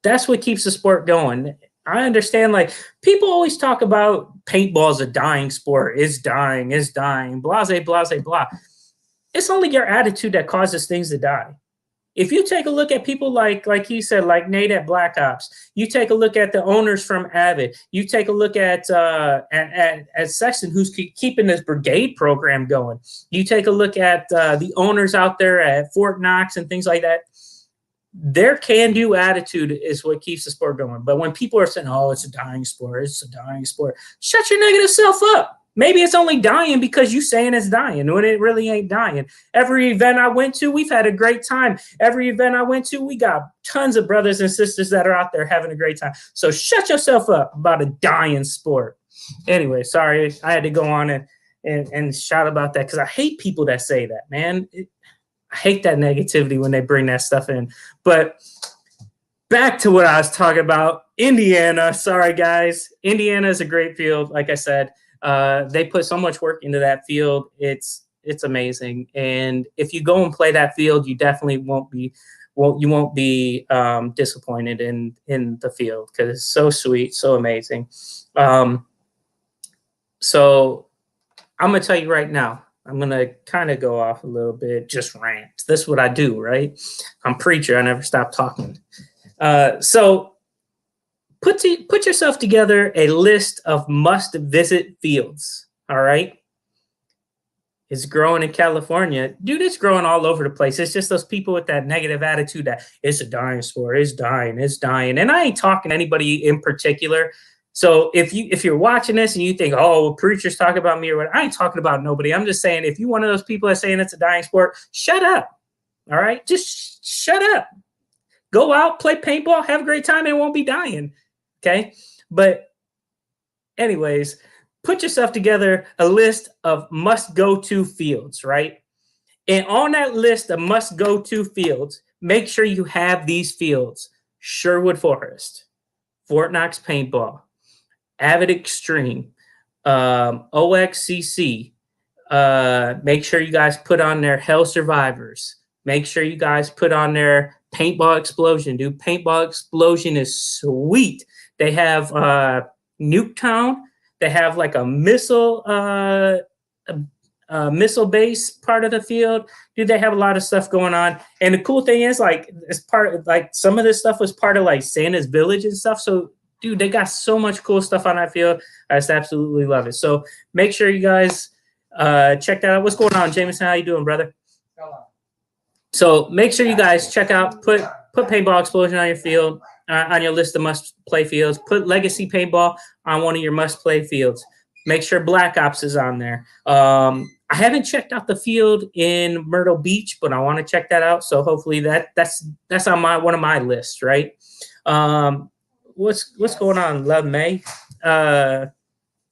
that's what keeps the sport going. I understand, like, people always talk about paintball's a dying sport. It's dying, blase, blase, blah. It's only your attitude that causes things to die. If you take a look at people like he said, like Nate at Black Ops, you take a look at the owners from Avid, you take a look at Sexton, who's keeping this brigade program going. You take a look at the owners out there at Fort Knox and things like that. Their can-do attitude is what keeps the sport going. But when people are saying, oh, it's a dying sport, shut your negative self up. Maybe it's only dying because you saying it's dying when it really ain't dying. Every event I went to, we've had a great time. Every event I went to, we got tons of brothers and sisters that are out there having a great time. So shut yourself up about a dying sport. Anyway, sorry, I had to go on and shout about that because I hate people that say that, man. I hate that negativity when they bring that stuff in. But back to what I was talking about, Indiana. Sorry, guys. Indiana is a great field, like I said. They put so much work into that field. It's amazing. And if you go and play that field, you definitely won't be disappointed in the field because it's so sweet, so amazing. So I'm going to tell you right now, I'm going to kind of go off a little bit, just rant. That's what I do, right? I'm a preacher. I never stop talking. So put yourself together a list of must-visit fields, all right? It's growing in California. Dude, it's growing all over the place. It's just those people with that negative attitude that it's a dying sport, it's dying. And I ain't talking to anybody in particular. So if you're watching this and you think, oh, preachers talk about me or what, I ain't talking about nobody. I'm just saying, if you're one of those people that's saying it's a dying sport, shut up, all right? Just shut up. Go out, play paintball, have a great time, and it won't be dying. Okay, but anyways, put yourself together a list of must-go-to fields, right? And on that list of must-go-to fields, make sure you have these fields: Sherwood Forest, Fort Knox Paintball, Avid Extreme, OXCC. Make sure you guys put on their Hell Survivors. Make sure you guys put on their Paintball Explosion. Dude, Paintball Explosion is sweet. They have Nuketown. They have like a missile base part of the field. Dude, they have a lot of stuff going on. And the cool thing is, like, it's part of, like, some of this stuff was part of like Santa's Village and stuff. So, dude, they got so much cool stuff on that field. I just absolutely love it. So make sure you guys check that out. What's going on, Jameson? How you doing, brother? So make sure you guys check out, put Paintball Explosion on your field. On your list of must-play fields. Put Legacy Paintball on one of your must-play fields. Make sure Black Ops is on there. I haven't checked out the field in Myrtle Beach, but I want to check that out. So hopefully that's on one of my lists, right? What's going on, Love May? Don't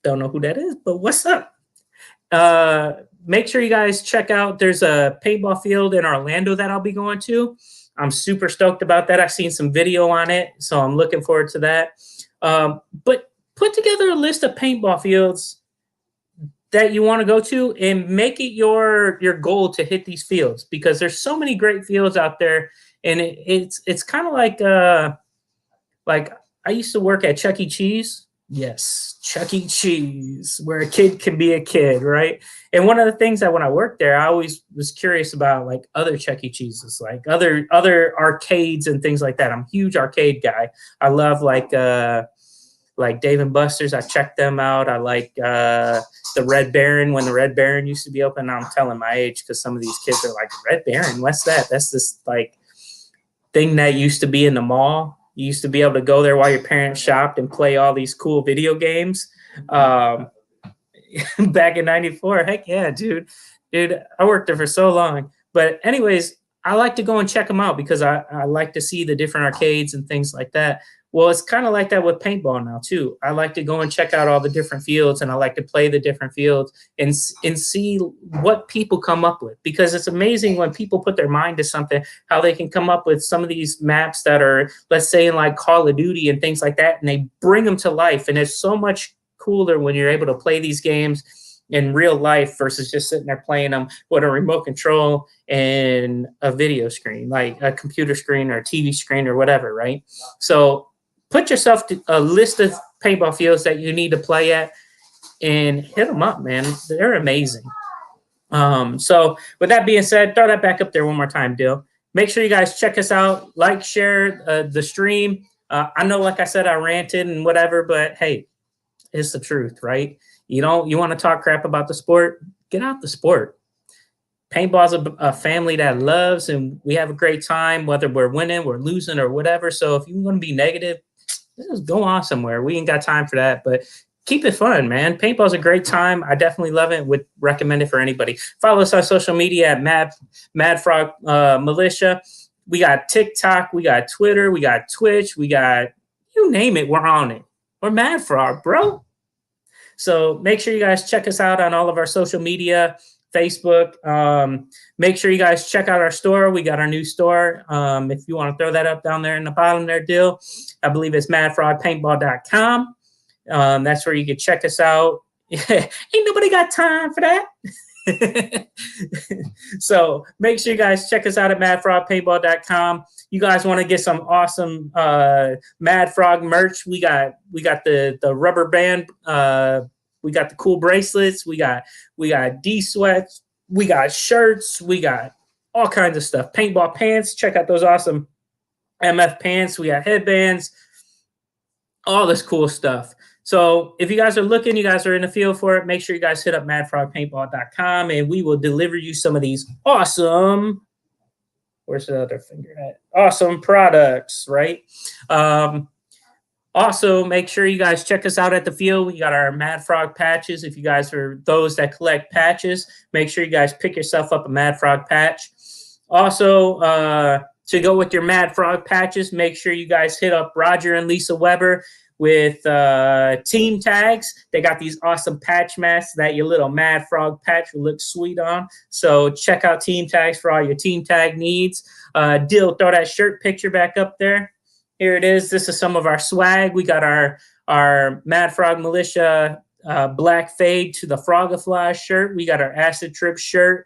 know who that is, but what's up? Make sure you guys check out. There's a paintball field in Orlando that I'll be going to. I'm super stoked about that. I've seen some video on it, so I'm looking forward to that. But put together a list of paintball fields that you want to go to and make it your goal to hit these fields, because there's so many great fields out there. And it's kind of like I used to work at Chuck E. Cheese, Yes, Chuck E. Cheese, where a kid can be a kid, right? And one of the things that when I worked there, I always was curious about like other Chuck E. Cheeses, like other arcades and things like that. I'm a huge arcade guy. I love like Dave and Buster's. I checked them out. I like the Red Baron when the Red Baron used to be open. Now I'm telling my age because some of these kids are like, Red Baron, what's that? That's this like thing that used to be in the mall. You used to be able to go there while your parents shopped and play all these cool video games. Back in '94, heck yeah, dude. I worked there for so long. But anyways, I like to go and check them out because I like to see the different arcades and things like that. Well, it's kind of like that with paintball now too. I like to go and check out all the different fields, and I like to play the different fields and see what people come up with, because it's amazing when people put their mind to something, how they can come up with some of these maps that are, let's say, in like Call of Duty and things like that, and they bring them to life. And it's so much cooler when you're able to play these games in real life versus just sitting there playing them with a remote control and a video screen, like a computer screen or a TV screen or whatever, right? So put yourself to a list of paintball fields that you need to play at and hit them up, man. They're amazing. So with that being said, throw that back up there one more time, Dill. Make sure you guys check us out, like, share the stream. I know, like I said, I ranted and whatever, but hey, it's the truth, right? You want to talk crap about the sport? Get out the sport. Paintball's a family that loves, and we have a great time, whether we're winning, we're losing, or whatever. So if you want to be negative, just go on somewhere. We ain't got time for that, but keep it fun, man. Paintball's a great time. I definitely love it. Would recommend it for anybody. Follow us on social media at Mad Frog Militia. We got TikTok, we got Twitter, we got Twitch, we got, you name it, we're on it. We're Mad Frog, bro. So make sure you guys check us out on all of our social media, Facebook. Make sure you guys check out our store. We got our new store. If you want to throw that up down there in the bottom there, Dill, I believe it's madfrogpaintball.com. That's where you can check us out. Ain't nobody got time for that. So make sure you guys check us out at madfrogpaintball.com. You guys want to get some awesome Mad Frog merch? We got the rubber band. We got the cool bracelets. We got D-sweats. We got shirts. We got all kinds of stuff. Paintball pants. Check out those awesome MF pants. We got headbands. All this cool stuff. So if you guys are looking, you guys are in the field for it, make sure you guys hit up madfrogpaintball.com and we will deliver you some of these awesome, where's the other finger at? Awesome products, right? Also, make sure you guys check us out at the field. We got our Mad Frog patches. If you guys are those that collect patches, make sure you guys pick yourself up a Mad Frog patch. Also, to go with your Mad Frog patches, make sure you guys hit up Roger and Lisa Weber with team tags. They got these awesome patch masks that your little Mad Frog patch will look sweet on. So check out team tags for all your team tag needs. Dill, throw that shirt picture back up there. Here it is. This is some of our swag. We got our Mad Frog Militia black fade to the Frogafly shirt. We got our Acid Trip shirt.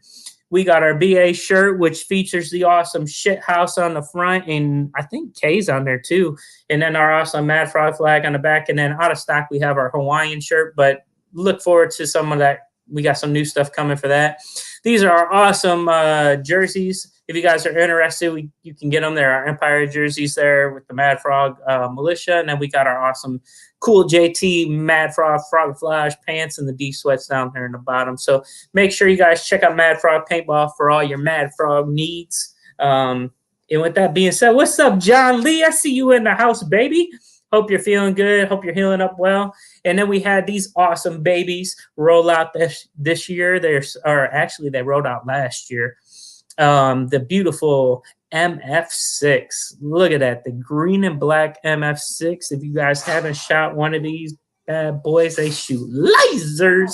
We got our BA shirt, which features the awesome shit house on the front, and I think K's on there too. And then our awesome Mad Frog flag on the back. And then out of stock, we have our Hawaiian shirt, but look forward to some of that. We got some new stuff coming for that. These are our awesome jerseys. If you guys are interested, you can get them there. Our Empire jerseys there with the Mad Frog Militia. And then we got our awesome cool JT Mad Frog Frog Flash pants and the D sweats down there in the bottom. So make sure you guys check out Mad Frog Paintball for all your Mad Frog needs. And with that being said, what's up, John Lee? I see you in the house, baby. Hope you're feeling good. Hope you're healing up well. And then we had these awesome babies roll out this year. They rolled out last year. The beautiful MF6. Look at that. The green and black MF6. If you guys haven't shot one of these bad boys, they shoot lasers.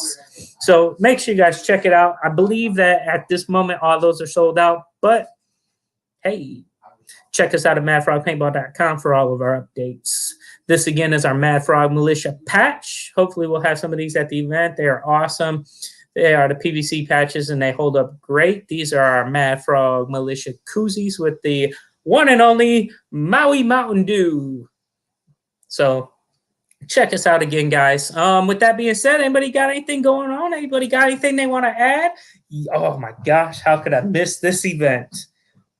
So make sure you guys check it out. I believe that at this moment, all those are sold out. But hey, check us out at madfrogpaintball.com for all of our updates. This again is our Mad Frog Militia patch. Hopefully we'll have some of these at the event. They are awesome. They are the PVC patches and they hold up great. These are our Mad Frog Militia koozies with the one and only Maui Mountain Dew. So check us out again, guys. With that being said, anybody got anything going on? Anybody got anything they want to add? Oh my gosh, how could I miss this event?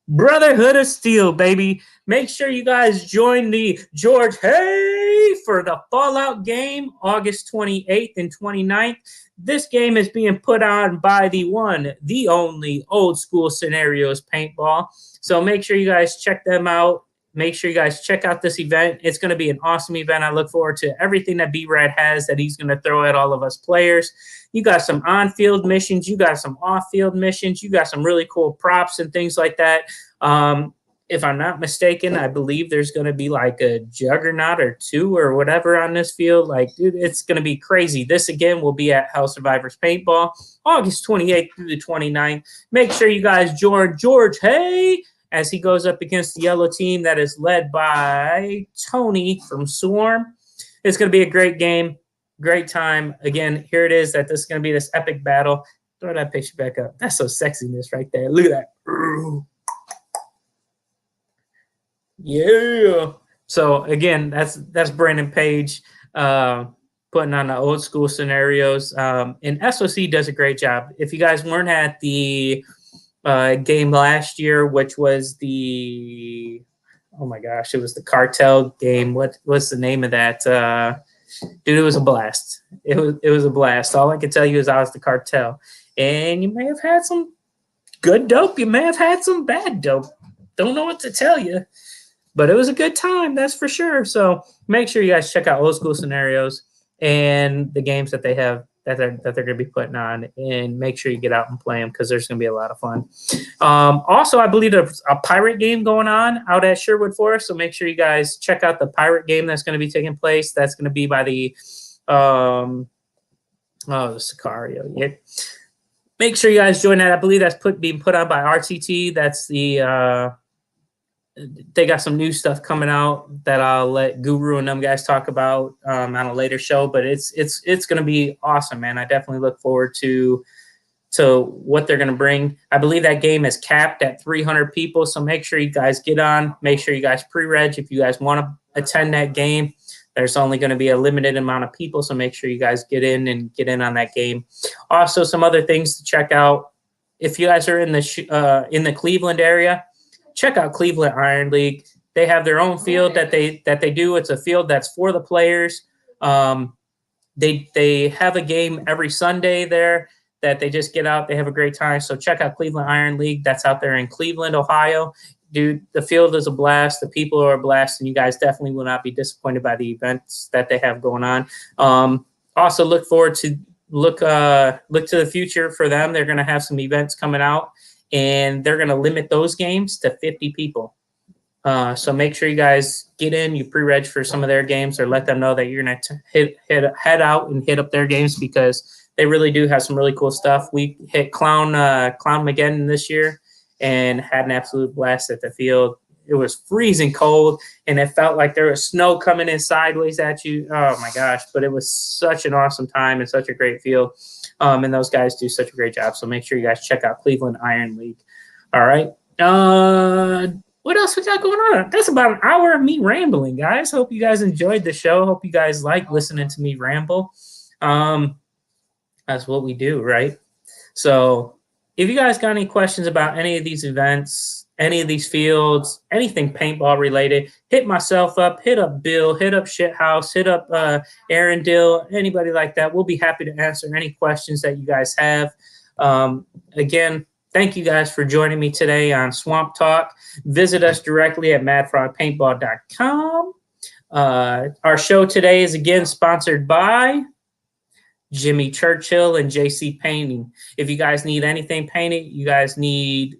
Brotherhood of Steel, baby. Make sure you guys join the George Hay for the Fallout game, August 28th and 29th. This game is being put on by the one, the only Old School Scenarios Paintball. So make sure you guys check them out. Make sure you guys check out this event. It's going to be an awesome event. I look forward to everything that B-Rad has that he's going to throw at all of us players. You got some on-field missions. You got some off-field missions. You got some really cool props and things like that. If I'm not mistaken, I believe there's going to be like a juggernaut or two or whatever on this field. Like, dude, it's going to be crazy. This, again, will be at Hell Survivors Paintball, August 28th through the 29th. Make sure you guys join George Hay as he goes up against the yellow team that is led by Tony from Swarm. It's going to be a great game, great time. Again, here it is that this is going to be this epic battle. Throw that picture back up. That's so sexiness right there. Look at that. Yeah. So, again, that's Brandon Page putting on the Old School Scenarios. And SOC does a great job. If you guys weren't at the game last year, which was the oh my gosh, it was the cartel game. What's the name of that? Dude, it was a blast. It was a blast. All I can tell you is I was the cartel, and you may have had some good dope. You may have had some bad dope. Don't know what to tell you, but it was a good time. That's for sure. So make sure you guys check out Old School Scenarios and the games that they have that they're going to be putting on, and make sure you get out and play them because there's going to be a lot of fun. Also, I believe there's a pirate game going on out at Sherwood Forest, so make sure you guys check out the pirate game that's going to be taking place. That's going to be by the the Sicario. Yeah. Make sure you guys join that. I believe that's being put on by RTT. That's the they got some new stuff coming out that I'll let Guru and them guys talk about on a later show, but it's going to be awesome, man. I definitely look forward to what they're going to bring. I believe that game is capped at 300 people, so make sure you guys get on. Make sure you guys pre-reg if you guys want to attend that game. There's only going to be a limited amount of people, so make sure you guys get in on that game. Also, some other things to check out. If you guys are in the Cleveland area, check out Cleveland Iron League. They have their own field that they do. It's a field that's for the players. They have a game every Sunday there that they just get out. They have a great time. So check out Cleveland Iron League. That's out there in Cleveland, Ohio. Dude, the field is a blast. The people are a blast, and you guys definitely will not be disappointed by the events that they have going on. Also, look to the future for them. They're going to have some events coming out, and they're going to limit those games to 50 people. So make sure you guys get in, you pre-reg for some of their games, or let them know that you're going to head out and hit up their games, because they really do have some really cool stuff. We hit Clown Mageddon this year and had an absolute blast at the field. It was freezing cold, and it felt like there was snow coming in sideways at you. Oh, my gosh. But it was such an awesome time and such a great field. And those guys do such a great job. So make sure you guys check out Cleveland Iron League. All right. What else we got going on? That's about an hour of me rambling, guys. Hope you guys enjoyed the show. Hope you guys like listening to me ramble. That's what we do, right? So if you guys got any questions about any of these events, any of these fields, anything paintball related, hit myself up, hit up Bill, hit up Shithouse, hit up Aaron Dill, anybody like that. We'll be happy to answer any questions that you guys have. Again, thank you guys for joining me today on Swamp Talk. Visit us directly at madfrogpaintball.com. Our show today is again sponsored by Jimmy Churchill and JC Painting. If you guys need anything painted, you guys need,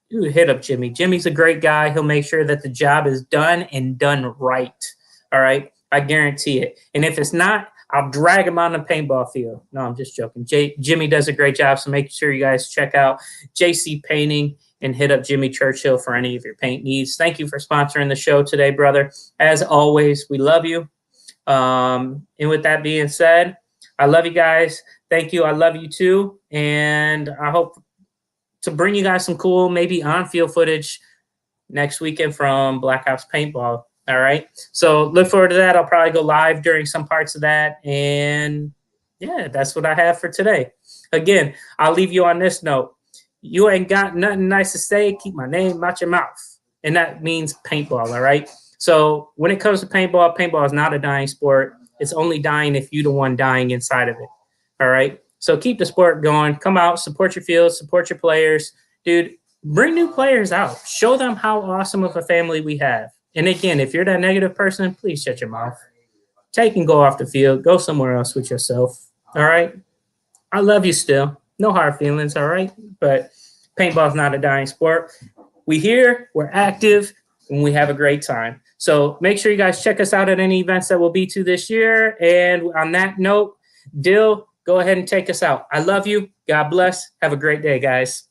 hit up Jimmy. Jimmy's a great guy. He'll make sure that the job is done and done right. All right. I guarantee it. And if it's not, I'll drag him on the paintball field. No, I'm just joking. Jimmy does a great job. So make sure you guys check out JC Painting and hit up Jimmy Churchill for any of your paint needs. Thank you for sponsoring the show today, brother. As always, we love you. And with that being said, I love you guys. Thank you. I love you too. And I hope to bring you guys some cool, maybe on-field footage next weekend from Black Ops Paintball. All right. So look forward to that. I'll probably go live during some parts of that. And yeah, that's what I have for today. Again, I'll leave you on this note. You ain't got nothing nice to say. Keep my name out your mouth. And that means paintball. All right. So when it comes to paintball, paintball is not a dying sport. It's only dying if you're the one dying inside of it. All right. So keep the sport going. Come out, support your field, support your players. Dude, bring new players out. Show them how awesome of a family we have. And again, if you're that negative person, please shut your mouth. Take and go off the field. Go somewhere else with yourself. All right. I love you still. No hard feelings. All right. But paintball is not a dying sport. We here, we're active, and we have a great time. So make sure you guys check us out at any events that we'll be to this year. And on that note, Dill, go ahead and take us out. I love you. God bless. Have a great day, guys.